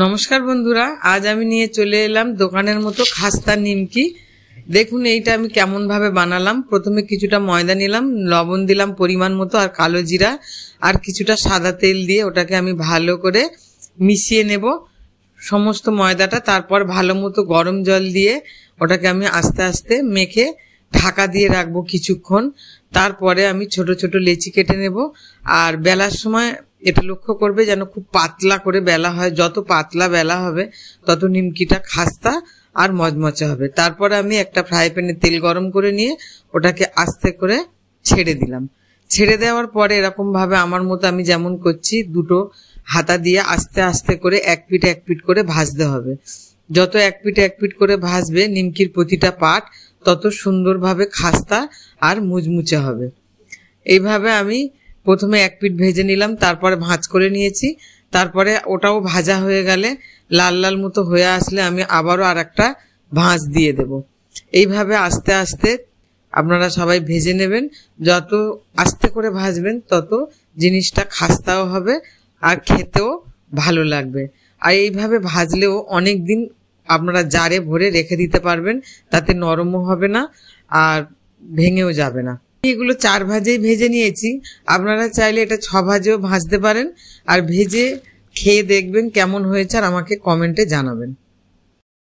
নমস্কার বন্ধুরা, আজ আমি নিয়ে চলে এলাম দোকানের মতো খাস্তা নিমকি। দেখুন এইটা আমি কেমন ভাবে বানালাম। প্রথমে কিছুটা ময়দা নিলাম, লবণ দিলাম পরিমাণ মতো, আর কালো জিরা আর কিছুটা সাদা তেল দিয়ে ওটাকে আমি ভালো করে মিশিয়ে নেব সমস্ত ময়দাটা। তারপর ভালো মতো গরম জল দিয়ে ওটাকে আমি আস্তে আস্তে মেখে ঢাকা দিয়ে রাখবো কিছুক্ষণ। তারপরে আমি ছোট ছোট লেচি কেটে নেব। আর বেলার সময় এটা লক্ষ্য করবে যেন খুব পাতলা করে বেলা হয়। যত পাতলা বেলা হবে তত নিমকিটা খাস্তা আর মচমচে হবে। তারপরে আমি একটা ফ্রাই প্যানে তেল গরম করে নিয়ে ওটাকে আস্তে করে ছেড়ে দিলাম। ছেড়ে দেওয়ার পরে এরকম ভাবে আমার মতো আমি যেমন করছি দুটো হাতা দিয়ে আস্তে আস্তে করে এক পিঠ করে ভাজতে হবে। যত এক পিঠ করে ভাজবে নিমকির প্রতিটা পাট তত সুন্দরভাবে খাস্তা আর মুচমুচে হবে। এইভাবে আমি প্রথমে এক পিঠ ভেজে নিলাম, তারপরে ভাঁজ করে নিয়েছি। তারপরে ওটাও ভাজা হয়ে গেলে লাল লাল মতো হয়ে আসলে আমি আবারও আর একটা ভাঁজ দিয়ে দেব। এইভাবে আস্তে আস্তে আপনারা সবাই ভেজে নেবেন। যত আস্তে করে ভাজবেন তত জিনিসটা খাস্তাও হবে আর খেতেও ভালো লাগবে। আর এইভাবে ভাজলেও অনেক দিন আপনারা জারে ভরে রেখে দিতে পারবেন, তাতে নরমও হবে না আর ভেঙেও যাবে না। এগুলো 4 ভাজেই ভেজে নিয়েছি, আপনারা চাইলে এটা 6 ভাজেও ভাজতে পারেন। আর ভেজে খেয়ে দেখবেন কেমন হয়েছে আর আমাকে কমেন্টে জানাবেন।